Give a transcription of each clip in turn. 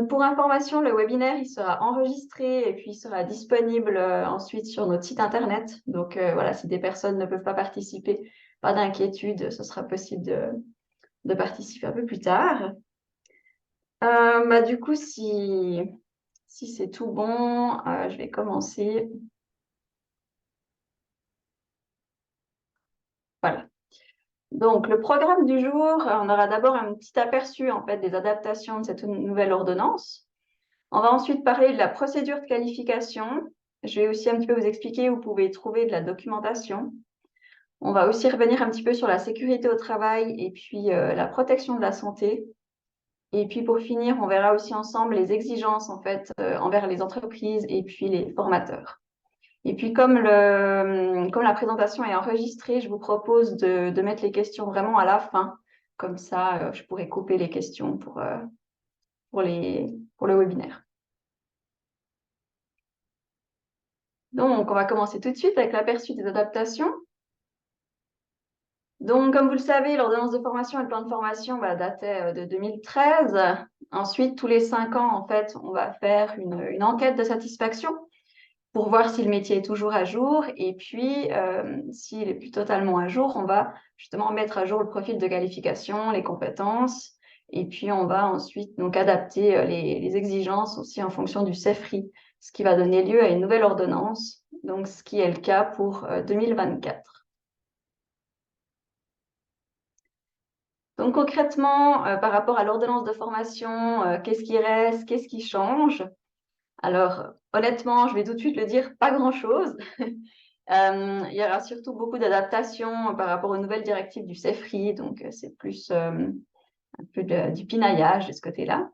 Pour information, le webinaire, il sera enregistré et puis il sera disponible ensuite sur notre site internet. Donc voilà, si des personnes ne peuvent pas participer, pas d'inquiétude, ce sera possible de participer un peu plus tard. Du coup, si c'est tout bon, je vais commencer. Voilà. Donc, le programme du jour, on aura d'abord un petit aperçu en fait des adaptations de cette nouvelle ordonnance. On va ensuite parler de la procédure de qualification. Je vais aussi un petit peu vous expliquer où vous pouvez trouver de la documentation. On va aussi revenir un petit peu sur la sécurité au travail et puis la protection de la santé. Et puis pour finir, on verra aussi ensemble les exigences en fait envers les entreprises et puis les formateurs. Et puis comme la présentation est enregistrée, je vous propose de mettre les questions vraiment à la fin. Comme ça, je pourrai couper les questions pour le webinaire. Donc, on va commencer tout de suite avec l'aperçu des adaptations. Donc, comme vous le savez, l'ordonnance de formation et le plan de formation datait de 2013. Ensuite, tous les 5 ans, en fait, on va faire une enquête de satisfaction pour voir si le métier est toujours à jour. Et puis, s'il est plus totalement à jour, on va justement mettre à jour le profil de qualification, les compétences. Et puis, on va ensuite donc adapter les exigences aussi en fonction du CEFRI, ce qui va donner lieu à une nouvelle ordonnance, donc ce qui est le cas pour 2024. Donc concrètement, par rapport à l'ordonnance de formation, qu'est-ce qui reste, qu'est-ce qui change? Alors, honnêtement, je vais tout de suite le dire, pas grand-chose. Il y aura surtout beaucoup d'adaptations par rapport aux nouvelles directives du CEFRI, donc c'est plus un peu du pinaillage de ce côté-là.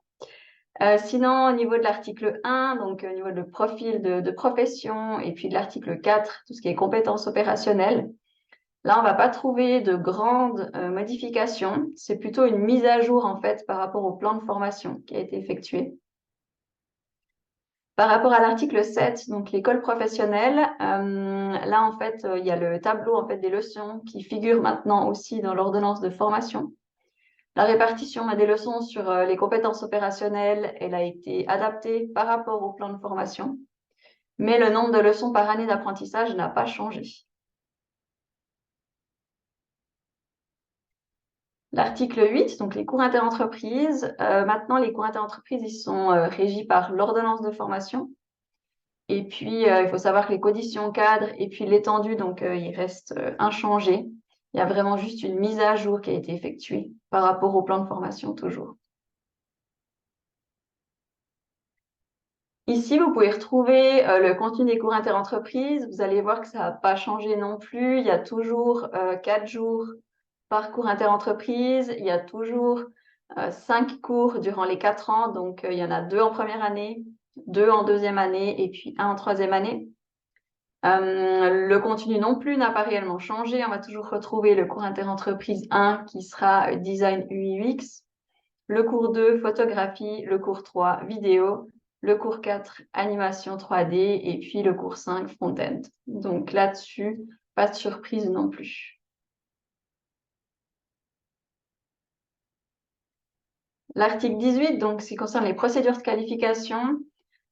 Sinon, au niveau de l'article 1, donc au niveau de profil de profession, et puis de l'article 4, tout ce qui est compétences opérationnelles, là, on ne va pas trouver de grandes modifications. C'est plutôt une mise à jour, en fait, par rapport au plan de formation qui a été effectué. Par rapport à l'article 7, donc l'école professionnelle, là, en fait, il y a le tableau en fait, des leçons qui figure maintenant aussi dans l'ordonnance de formation. La répartition des leçons sur les compétences opérationnelles, elle a été adaptée par rapport au plan de formation, mais le nombre de leçons par année d'apprentissage n'a pas changé. L'article 8, donc les cours interentreprises. Maintenant, les cours interentreprises, ils sont régis par l'ordonnance de formation. Et puis, il faut savoir que les conditions cadres et puis l'étendue, donc ils restent inchangés. Il y a vraiment juste une mise à jour qui a été effectuée par rapport au plan de formation toujours. Ici, vous pouvez retrouver le contenu des cours interentreprises. Vous allez voir que ça n'a pas changé non plus. Il y a toujours 4 jours par cours interentreprise. Il y a toujours 5 cours durant les 4 ans. Donc, il y en a 2 en première année, 2 en deuxième année et puis 1 en troisième année. Le contenu non plus n'a pas réellement changé. On va toujours retrouver le cours interentreprise 1 qui sera design UI/UX, le cours 2 photographie, le cours 3 vidéo, le cours 4 animation 3D et puis le cours 5 front-end. Donc là-dessus, pas de surprise non plus. L'article 18, donc, ce qui concerne les procédures de qualification,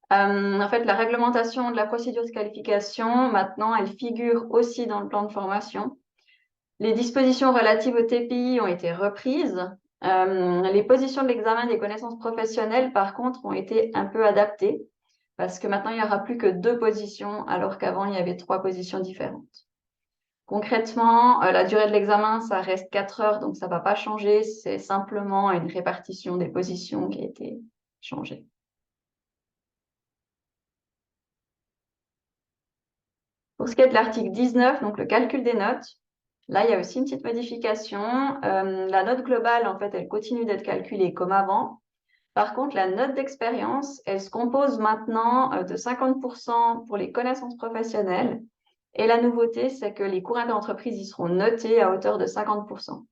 en fait, la réglementation de la procédure de qualification, maintenant, elle figure aussi dans le plan de formation. Les dispositions relatives au TPI ont été reprises. Les positions de l'examen des connaissances professionnelles, par contre, ont été un peu adaptées parce que maintenant, il n'y aura plus que 2 positions alors qu'avant, il y avait 3 positions différentes. Concrètement, la durée de l'examen, ça reste 4 heures, donc ça ne va pas changer. C'est simplement une répartition des positions qui a été changée. Pour ce qui est de l'article 19, donc le calcul des notes, là, il y a aussi une petite modification. La note globale, en fait, elle continue d'être calculée comme avant. Par contre, la note d'expérience, elle se compose maintenant de 50% pour les connaissances professionnelles. Et la nouveauté, c'est que les cours d'entreprise, ils seront notés à hauteur de 50%.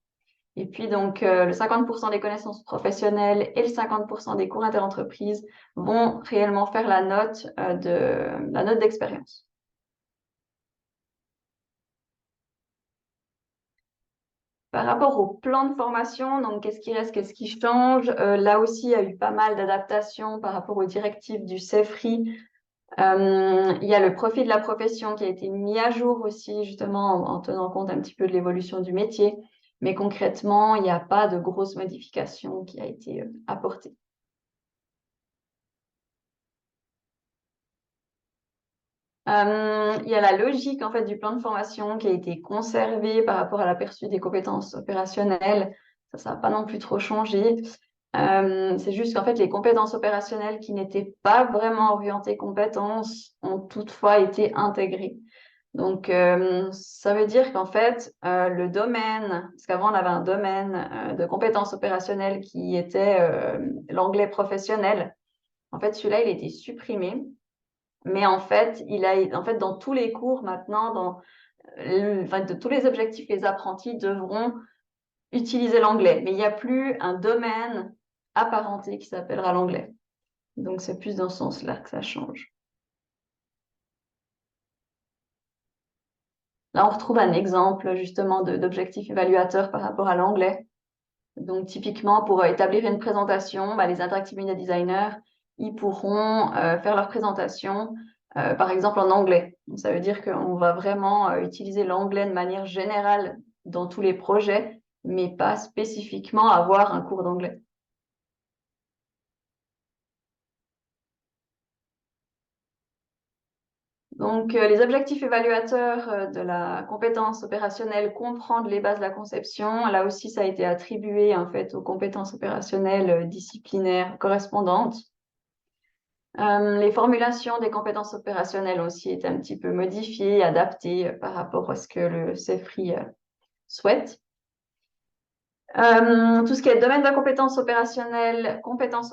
Et puis, donc, le 50% des connaissances professionnelles et le 50% des cours interentreprises vont réellement faire la note d'expérience. Par rapport au plan de formation, donc qu'est-ce qui reste, qu'est-ce qui change? Là aussi, il y a eu pas mal d'adaptations par rapport aux directives du CEFRI. Il y a le profil de la profession qui a été mis à jour aussi, justement, en tenant compte un petit peu de l'évolution du métier. Mais concrètement, il n'y a pas de grosse modification qui a été apportée. Il y a la logique en fait du plan de formation qui a été conservée par rapport à l'aperçu des compétences opérationnelles. Ça n'a pas non plus trop changé. C'est juste qu'en fait, les compétences opérationnelles qui n'étaient pas vraiment orientées compétences ont toutefois été intégrées. Donc, ça veut dire qu'en fait, le domaine, parce qu'avant, on avait un domaine de compétences opérationnelles qui était l'anglais professionnel. En fait, celui-là, il a été supprimé. Mais en fait, dans tous les cours maintenant, enfin, de tous les objectifs, les apprentis devront utiliser l'anglais. Mais il n'y a plus un domaine apparenté qui s'appellera l'anglais. Donc, c'est plus dans ce sens-là que ça change. Là, on retrouve un exemple justement d'objectif évaluateur par rapport à l'anglais. Donc, typiquement, pour établir une présentation, les interactive media designers, ils pourront faire leur présentation, par exemple, en anglais. Donc, ça veut dire qu'on va vraiment utiliser l'anglais de manière générale dans tous les projets, mais pas spécifiquement avoir un cours d'anglais. Donc, les objectifs évaluateurs de la compétence opérationnelle comprendre les bases de la conception. Là aussi, ça a été attribué en fait aux compétences opérationnelles disciplinaires correspondantes. Les formulations des compétences opérationnelles ont aussi été un petit peu modifiées, adaptées par rapport à ce que le CEFRI souhaite. Tout ce qui est domaine de compétences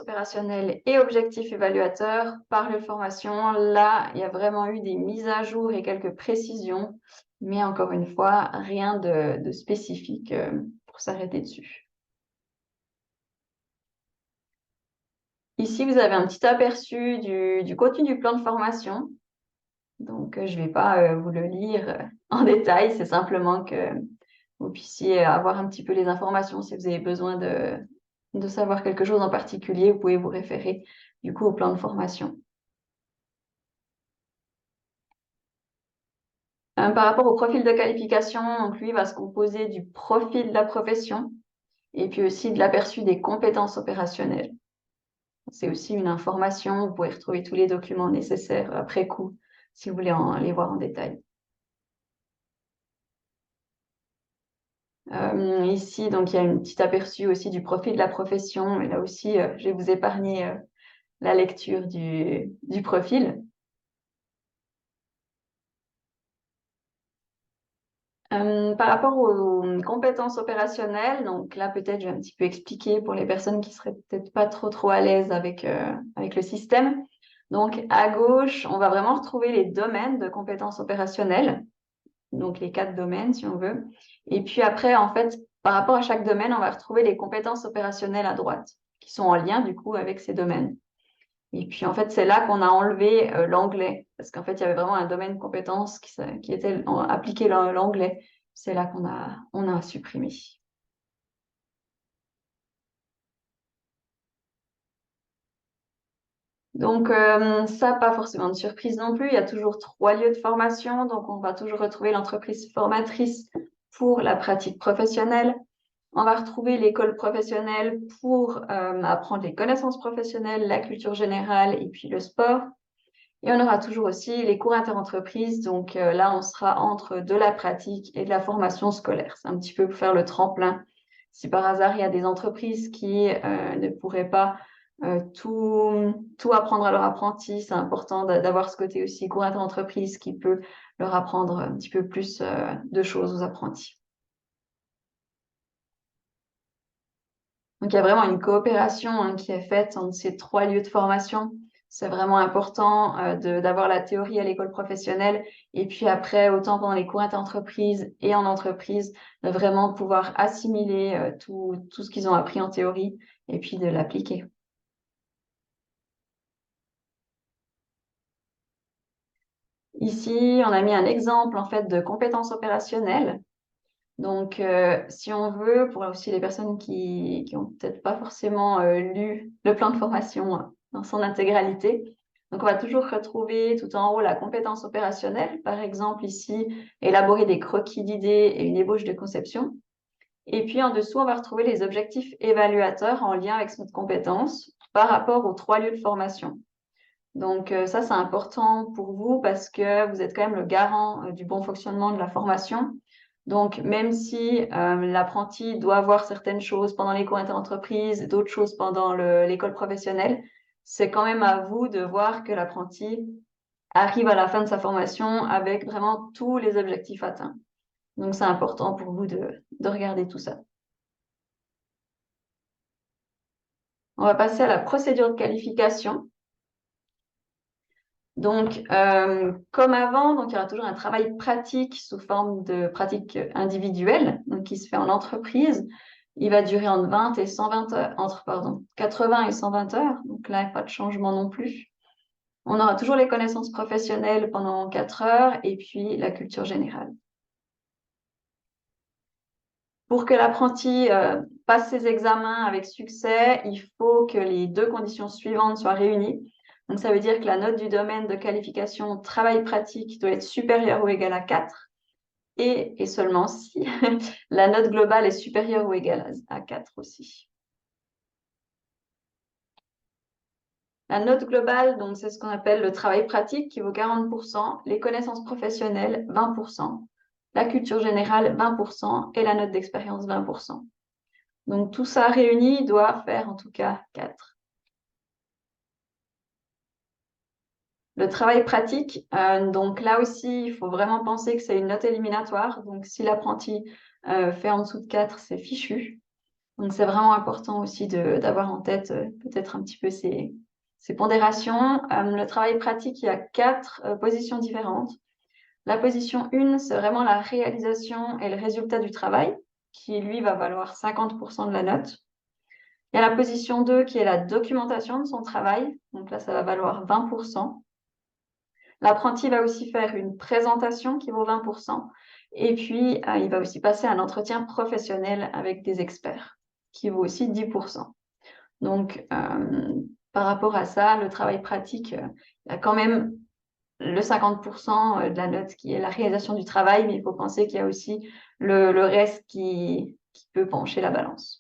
opérationnelles et objectifs évaluateurs par le formation, là, il y a vraiment eu des mises à jour et quelques précisions, mais encore une fois, rien de spécifique pour s'arrêter dessus. Ici, vous avez un petit aperçu du contenu du plan de formation. Donc, je ne vais pas vous le lire en détail, c'est simplement que vous puissiez avoir un petit peu les informations si vous avez besoin de savoir quelque chose en particulier, vous pouvez vous référer du coup au plan de formation. Par rapport au profil de qualification, donc lui va se composer du profil de la profession et puis aussi de l'aperçu des compétences opérationnelles. C'est aussi une information, vous pouvez retrouver tous les documents nécessaires après coup si vous voulez les voir en détail. Ici, donc, il y a un petit aperçu aussi du profil de la profession. Et là aussi, je vais vous épargner la lecture du profil. Par rapport aux compétences opérationnelles, donc là, peut-être, je vais un petit peu expliquer pour les personnes qui seraient peut-être pas trop à l'aise avec le système. Donc, à gauche, on va vraiment retrouver les domaines de compétences opérationnelles. Donc les 4 domaines, si on veut. Et puis après, en fait, par rapport à chaque domaine, on va retrouver les compétences opérationnelles à droite, qui sont en lien, du coup, avec ces domaines. Et puis, en fait, c'est là qu'on a enlevé l'anglais, parce qu'en fait, il y avait vraiment un domaine de compétences qui était appliqué l'anglais. C'est là on a supprimé. Donc, ça, pas forcément de surprise non plus. Il y a toujours 3 lieux de formation. Donc, on va toujours retrouver l'entreprise formatrice pour la pratique professionnelle. On va retrouver l'école professionnelle pour apprendre les connaissances professionnelles, la culture générale et puis le sport. Et on aura toujours aussi les cours interentreprises. Donc là, on sera entre de la pratique et de la formation scolaire. C'est un petit peu pour faire le tremplin. Si par hasard, il y a des entreprises qui ne pourraient pas tout apprendre à leurs apprentis, c'est important d'avoir ce côté aussi cours interentreprises qui peut leur apprendre un petit peu plus de choses aux apprentis. Donc, il y a vraiment une coopération qui est faite entre ces 3 lieux de formation. C'est vraiment important d'avoir la théorie à l'école professionnelle et puis après, autant pendant les cours interentreprises et en entreprise, de vraiment pouvoir assimiler tout ce qu'ils ont appris en théorie et puis de l'appliquer. Ici, on a mis un exemple en fait de compétences opérationnelles. Donc, si on veut, pour aussi les personnes qui ont peut-être pas forcément lu le plan de formation dans son intégralité, donc on va toujours retrouver tout en haut la compétence opérationnelle, par exemple ici, élaborer des croquis d'idées et une ébauche de conception. Et puis en dessous, on va retrouver les objectifs évaluateurs en lien avec notre compétence par rapport aux 3 lieux de formation. Donc ça, c'est important pour vous parce que vous êtes quand même le garant du bon fonctionnement de la formation. Donc même si l'apprenti doit voir certaines choses pendant les cours interentreprises, d'autres choses pendant l'école professionnelle, c'est quand même à vous de voir que l'apprenti arrive à la fin de sa formation avec vraiment tous les objectifs atteints. Donc c'est important pour vous de regarder tout ça. On va passer à la procédure de qualification. Donc, comme avant, donc, il y aura toujours un travail pratique sous forme de pratique individuelle, donc, qui se fait en entreprise. Il va durer entre 20 et 120 heures, entre, pardon, 80 et 120 heures. Donc là, pas de changement non plus. On aura toujours les connaissances professionnelles pendant 4 heures et puis la culture générale. Pour que l'apprenti passe ses examens avec succès, il faut que les 2 conditions suivantes soient réunies. Donc, ça veut dire que la note du domaine de qualification travail pratique doit être supérieure ou égale à 4 et seulement si la note globale est supérieure ou égale à 4 aussi. La note globale, donc, c'est ce qu'on appelle le travail pratique qui vaut 40%, les connaissances professionnelles 20%, la culture générale 20% et la note d'expérience 20%. Donc, tout ça réuni doit faire en tout cas 4. Le travail pratique, donc là aussi, il faut vraiment penser que c'est une note éliminatoire. Donc, si l'apprenti fait en dessous de 4, c'est fichu. Donc, c'est vraiment important aussi d'avoir en tête peut-être un petit peu ces pondérations. Le travail pratique, il y a 4 positions différentes. La position 1, c'est vraiment la réalisation et le résultat du travail, qui lui va valoir 50% de la note. Il y a la position 2 qui est la documentation de son travail. Donc là, ça va valoir 20%. L'apprenti va aussi faire une présentation qui vaut 20%. Et puis, il va aussi passer un entretien professionnel avec des experts qui vaut aussi 10%. Donc, par rapport à ça, le travail pratique, il y a quand même le 50% de la note qui est la réalisation du travail, mais il faut penser qu'il y a aussi le reste qui peut pencher la balance.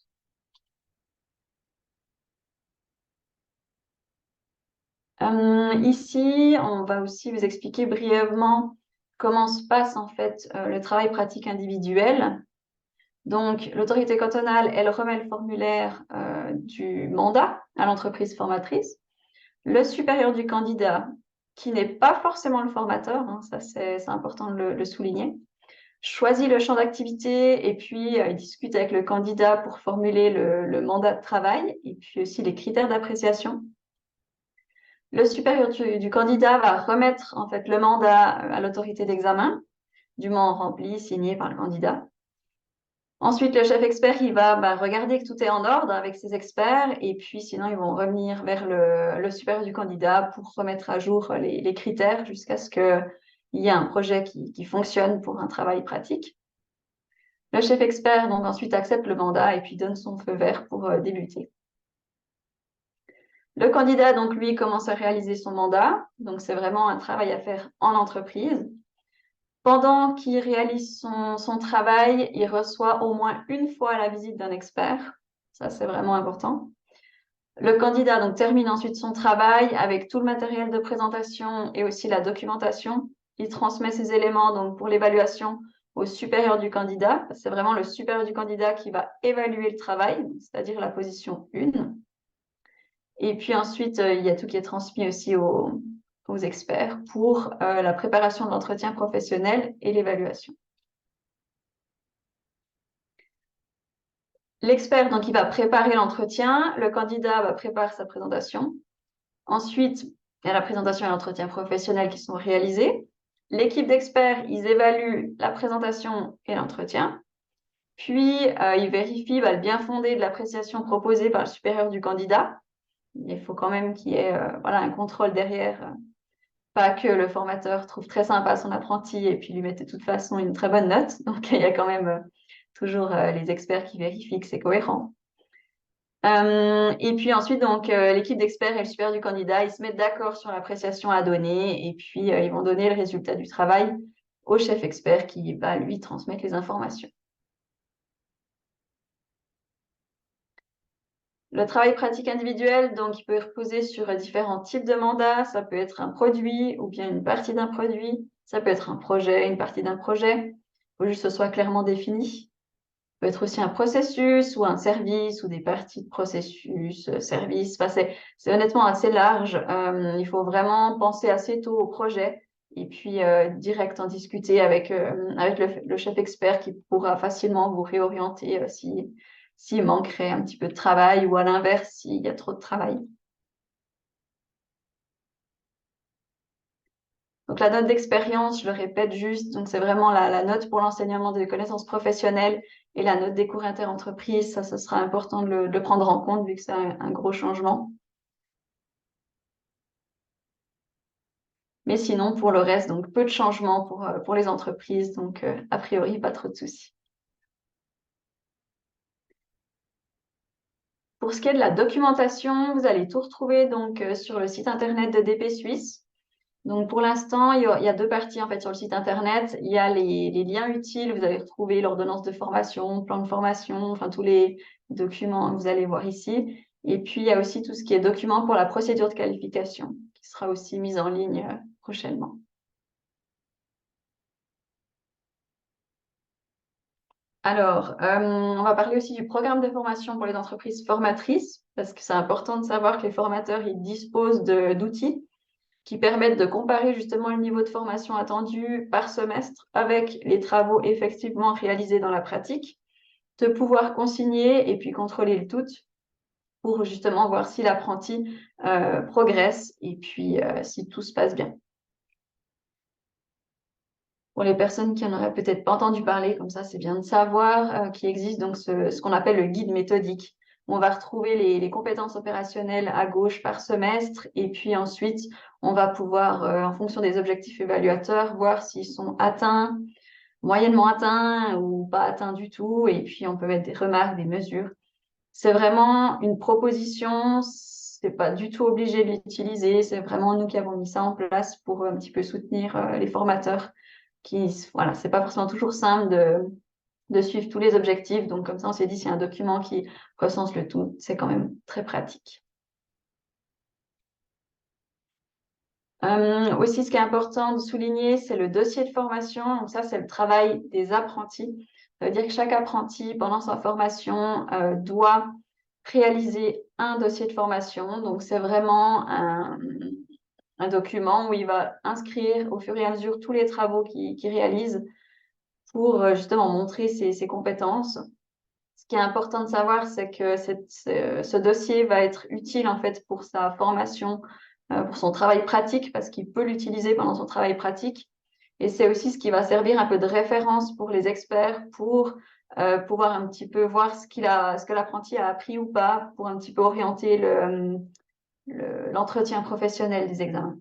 Ici, on va aussi vous expliquer brièvement comment se passe en fait le travail pratique individuel. Donc, l'autorité cantonale, elle remet le formulaire du mandat à l'entreprise formatrice. Le supérieur du candidat, qui n'est pas forcément le formateur, hein, ça c'est important de le souligner, choisit le champ d'activité et puis il discute avec le candidat pour formuler le mandat de travail et puis aussi les critères d'appréciation. Le supérieur du candidat va remettre en fait le mandat à l'autorité d'examen, dûment rempli, signé par le candidat. Ensuite, le chef expert, il va regarder que tout est en ordre avec ses experts et puis sinon, ils vont revenir vers le supérieur du candidat pour remettre à jour les critères jusqu'à ce qu'il y ait un projet qui fonctionne pour un travail pratique. Le chef expert, donc ensuite, accepte le mandat et puis donne son feu vert pour débuter. Le candidat, donc, lui, commence à réaliser son mandat. Donc, c'est vraiment un travail à faire en entreprise. Pendant qu'il réalise son travail, il reçoit au moins une fois la visite d'un expert. Ça, c'est vraiment important. Le candidat, donc, termine ensuite son travail avec tout le matériel de présentation et aussi la documentation. Il transmet ces éléments, donc, pour l'évaluation au supérieur du candidat. C'est vraiment le supérieur du candidat qui va évaluer le travail, c'est-à-dire la position 1. Et puis ensuite, il y a tout qui est transmis aussi aux experts pour la préparation de l'entretien professionnel et l'évaluation. L'expert, donc, il va préparer l'entretien. Le candidat va préparer sa présentation. Ensuite, il y a la présentation et l'entretien professionnel qui sont réalisés. L'équipe d'experts, ils évaluent la présentation et l'entretien. Puis, ils vérifient le bien fondé de l'appréciation proposée par le supérieur du candidat. Il faut quand même qu'il y ait un contrôle derrière. Pas que le formateur trouve très sympa son apprenti et puis lui mette de toute façon une très bonne note. Donc, il y a quand même toujours les experts qui vérifient que c'est cohérent. Et puis ensuite, donc, l'équipe d'experts et le super du candidat, ils se mettent d'accord sur l'appréciation à donner et puis ils vont donner le résultat du travail au chef expert qui va lui transmettre les informations. Le travail pratique individuel, donc, il peut reposer sur différents types de mandats. Ça peut être un produit ou bien une partie d'un produit. Ça peut être un projet, une partie d'un projet. Il faut juste que ce soit clairement défini. Peut être aussi un processus ou un service ou des parties de processus, service. Enfin, c'est honnêtement assez large. Il faut vraiment penser assez tôt au projet et puis direct en discuter avec le chef expert qui pourra facilement vous réorienter s'il manquerait un petit peu de travail ou à l'inverse s'il y a trop de travail. Donc la note d'expérience, je le répète juste, donc c'est vraiment la note pour l'enseignement des connaissances professionnelles et la note des cours interentreprises. Ça, ce sera important de le prendre en compte vu que c'est un gros changement. Mais sinon, pour le reste, donc peu de changements pour les entreprises, donc a priori, pas trop de soucis. Pour ce qui est de la documentation, vous allez tout retrouver donc sur le site internet de DP Suisse. Donc pour l'instant, il y a deux parties en fait sur le site internet. Il y a les liens utiles, vous allez retrouver l'ordonnance de formation, plan de formation, enfin tous les documents que vous allez voir ici. Et puis il y a aussi tout ce qui est documents pour la procédure de qualification qui sera aussi mise en ligne prochainement. Alors, on va parler aussi du programme de formation pour les entreprises formatrices, parce que c'est important de savoir que les formateurs ils disposent d'outils qui permettent de comparer justement le niveau de formation attendu par semestre avec les travaux effectivement réalisés dans la pratique, de pouvoir consigner et puis contrôler le tout pour justement voir si l'apprenti progresse et puis si tout se passe bien. Pour les personnes qui n'en auraient peut-être pas entendu parler, comme ça c'est bien de savoir qu'il existe donc ce qu'on appelle le guide méthodique. On va retrouver les compétences opérationnelles à gauche par semestre et puis ensuite on va pouvoir, en fonction des objectifs évaluateurs, voir s'ils sont atteints, moyennement atteints ou pas atteints du tout. Et puis on peut mettre des remarques, des mesures. C'est vraiment une proposition, c'est pas du tout obligé de l'utiliser. C'est vraiment nous qui avons mis ça en place pour un petit peu soutenir les formateurs voilà, c'est pas forcément toujours simple de suivre tous les objectifs. Donc, comme ça, on s'est dit, s'il y a un document qui recense le tout, c'est quand même très pratique. Aussi, ce qui est important de souligner, c'est le dossier de formation. Donc, ça, c'est le travail des apprentis. Ça veut dire que chaque apprenti, pendant sa formation, doit réaliser un dossier de formation. Donc, c'est vraiment un document où il va inscrire au fur et à mesure tous les travaux qu'il réalise pour justement montrer ses compétences. Ce qui est important de savoir, c'est que ce dossier va être utile en fait pour sa formation, pour son travail pratique, parce qu'il peut l'utiliser pendant son travail pratique. Et c'est aussi ce qui va servir un peu de référence pour les experts, pour pouvoir un petit peu voir ce que l'apprenti a appris ou pas, pour un petit peu orienter l'entretien professionnel des examens.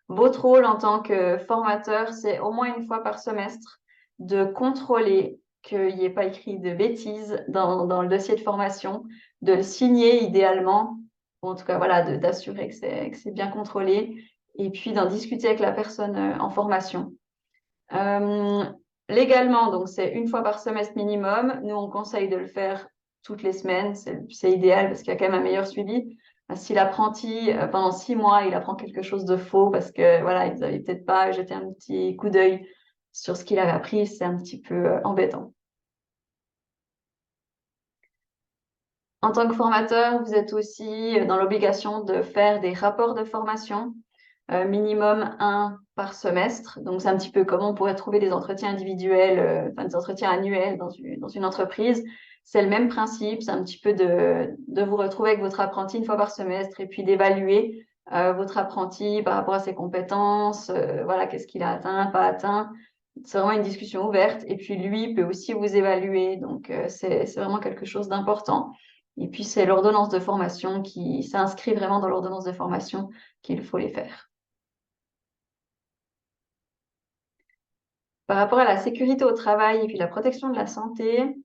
Votre rôle en tant que formateur, c'est au moins une fois par semestre de contrôler qu'il n'y ait pas écrit de bêtises dans le dossier de formation, de le signer idéalement, ou en tout cas voilà, d'assurer que c'est bien contrôlé, et puis d'en discuter avec la personne en formation. Euh, Légalement, donc c'est une fois par semestre minimum. Nous, on conseille de le faire toutes les semaines. C'est idéal parce qu'il y a quand même un meilleur suivi. Si l'apprenti, pendant 6 mois, il apprend quelque chose de faux parce que voilà, ils n'avaient peut-être pas jeté un petit coup d'œil sur ce qu'il avait appris, c'est un petit peu embêtant. En tant que formateur, vous êtes aussi dans l'obligation de faire des rapports de formation, minimum un par semestre. Donc, c'est un petit peu comme on pourrait trouver des entretiens individuels, enfin des entretiens annuels dans une entreprise. C'est le même principe, c'est un petit peu de vous retrouver avec votre apprenti une fois par semestre et puis d'évaluer votre apprenti par rapport à ses compétences, voilà, qu'est-ce qu'il a atteint, pas atteint. C'est vraiment une discussion ouverte. Et puis, lui peut aussi vous évaluer. Donc, c'est vraiment quelque chose d'important. Et puis, c'est l'ordonnance de formation qui s'inscrit vraiment dans l'ordonnance de formation qu'il faut les faire. Par rapport à la sécurité au travail et puis la protection de la santé,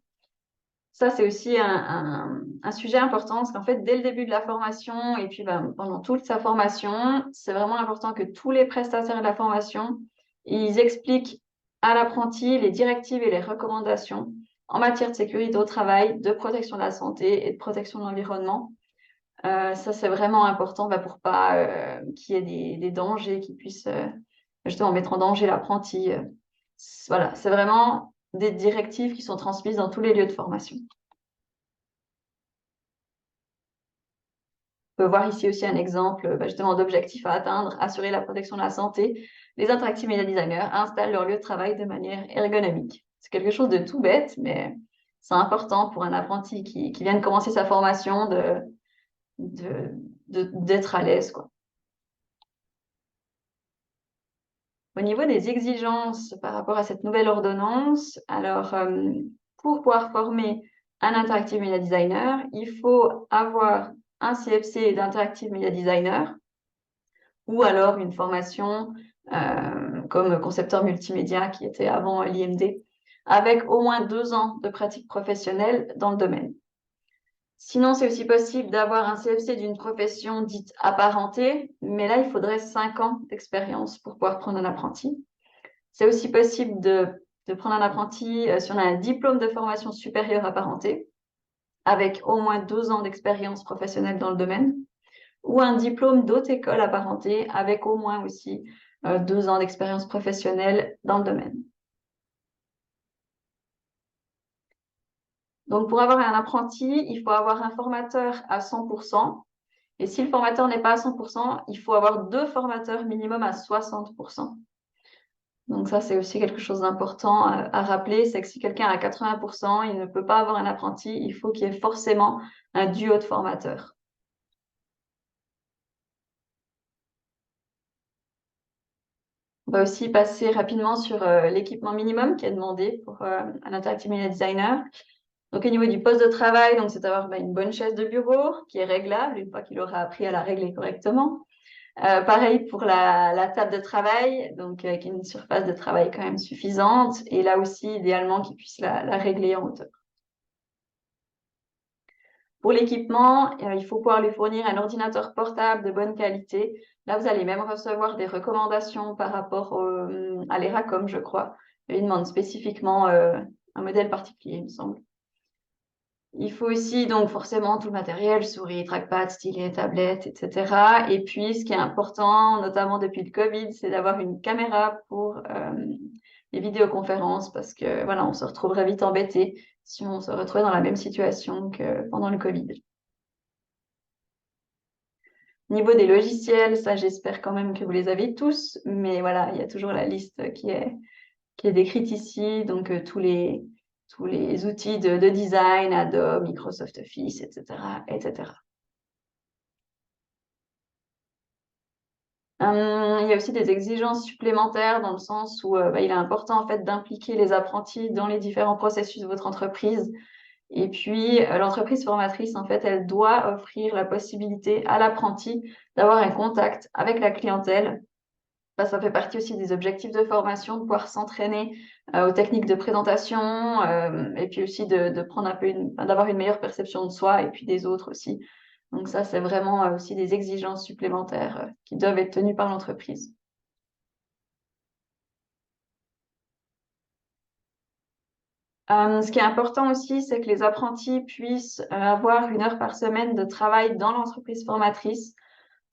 ça, c'est aussi un sujet important parce qu'en fait, dès le début de la formation et puis pendant toute sa formation, c'est vraiment important que tous les prestataires de la formation, ils expliquent à l'apprenti les directives et les recommandations en matière de sécurité au travail, de protection de la santé et de protection de l'environnement. Ça, c'est vraiment important pour pas qu'il y ait des dangers qui puissent justement mettre en danger l'apprenti. Voilà, c'est vraiment des directives qui sont transmises dans tous les lieux de formation. On peut voir ici aussi un exemple justement d'objectifs à atteindre, assurer la protection de la santé. Les interactive media designers installent leur lieu de travail de manière ergonomique. C'est quelque chose de tout bête, mais c'est important pour un apprenti qui vient de commencer sa formation d'être à l'aise, quoi. Au niveau des exigences par rapport à cette nouvelle ordonnance, alors pour pouvoir former un Interactive Media Designer, il faut avoir un CFC d'Interactive Media Designer ou alors une formation comme concepteur multimédia qui était avant l'IMD, avec au moins 2 ans de pratique professionnelle dans le domaine. Sinon, c'est aussi possible d'avoir un CFC d'une profession dite apparentée, mais là, il faudrait 5 ans d'expérience pour pouvoir prendre un apprenti. C'est aussi possible de prendre un apprenti si on a un diplôme de formation supérieure apparenté, avec au moins 2 ans d'expérience professionnelle dans le domaine, ou un diplôme d'autre école apparentée, avec au moins aussi 2 ans d'expérience professionnelle dans le domaine. Donc, pour avoir un apprenti, il faut avoir un formateur à 100%. Et si le formateur n'est pas à 100%, il faut avoir 2 formateurs minimum à 60%. Donc ça, c'est aussi quelque chose d'important à rappeler, c'est que si quelqu'un a 80%, il ne peut pas avoir un apprenti, il faut qu'il y ait forcément un duo de formateurs. On va aussi passer rapidement sur l'équipement minimum qui est demandé pour un Interactive Media Designer. Donc au niveau du poste de travail, donc c'est d'avoir une bonne chaise de bureau qui est réglable une fois qu'il aura appris à la régler correctement. Pareil pour la table de travail, donc avec une surface de travail quand même suffisante, et là aussi, idéalement, qu'il puisse la régler en hauteur. Pour l'équipement, il faut pouvoir lui fournir un ordinateur portable de bonne qualité. Là, vous allez même recevoir des recommandations par rapport à l'ERACOM, je crois. Il demande spécifiquement un modèle particulier, il me semble. Il faut aussi donc forcément tout le matériel, souris, trackpad, stylet, tablette, etc. Et puis, ce qui est important, notamment depuis le Covid, c'est d'avoir une caméra pour les vidéoconférences parce que voilà, on se retrouverait vite embêté si on se retrouvait dans la même situation que pendant le Covid. Niveau des logiciels, ça j'espère quand même que vous les avez tous, mais voilà, il y a toujours la liste qui est décrite ici, donc tous les outils de design, Adobe, Microsoft Office, etc., etc. Il y a aussi des exigences supplémentaires dans le sens où il est important en fait d'impliquer les apprentis dans les différents processus de votre entreprise. Et puis l'entreprise formatrice en fait, elle doit offrir la possibilité à l'apprenti d'avoir un contact avec la clientèle. Ça fait partie aussi des objectifs de formation, de pouvoir s'entraîner aux techniques de présentation et puis aussi de prendre un peu d'avoir une meilleure perception de soi et puis des autres aussi. Donc ça, c'est vraiment aussi des exigences supplémentaires qui doivent être tenues par l'entreprise. Ce qui est important aussi, c'est que les apprentis puissent avoir 1 heure par semaine de travail dans l'entreprise formatrice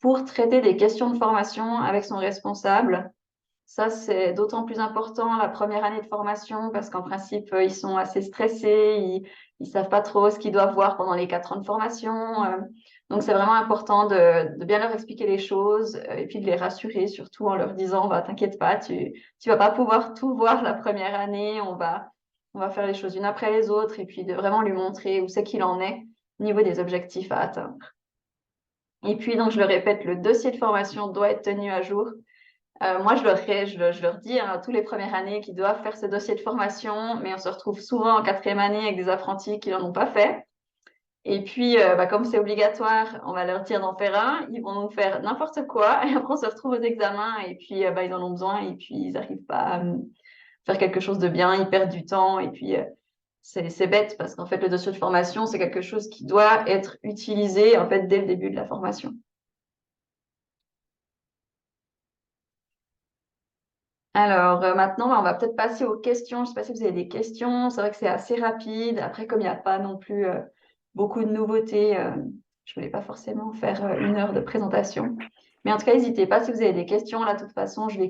pour traiter des questions de formation avec son responsable. Ça, c'est d'autant plus important la première année de formation parce qu'en principe, ils sont assez stressés, ils savent pas trop ce qu'ils doivent voir pendant les 4 ans de formation. Donc, c'est vraiment important de bien leur expliquer les choses et puis de les rassurer, surtout en leur disant, bah, t'inquiète pas, tu vas pas pouvoir tout voir la première année, on va faire les choses une après les autres et puis de vraiment lui montrer où c'est qu'il en est au niveau des objectifs à atteindre. Et puis, donc, je le répète, le dossier de formation doit être tenu à jour. Moi, je leur dis tous les premières années qu'ils doivent faire ce dossier de formation, mais on se retrouve souvent en 4e année avec des apprentis qui n'en ont pas fait. Et puis, comme c'est obligatoire, on va leur dire d'en faire un. Ils vont nous faire n'importe quoi. Et après, on se retrouve aux examens et puis ils en ont besoin et puis ils n'arrivent pas faire quelque chose de bien, ils perdent du temps et puis c'est bête parce qu'en fait, le dossier de formation, c'est quelque chose qui doit être utilisé en fait dès le début de la formation. Alors maintenant, on va peut-être passer aux questions. Je ne sais pas si vous avez des questions. C'est vrai que c'est assez rapide. Après, comme il n'y a pas non plus beaucoup de nouveautés, je ne voulais pas forcément faire 1 heure de présentation. Mais en tout cas, n'hésitez pas si vous avez des questions. Là, de toute façon, je vais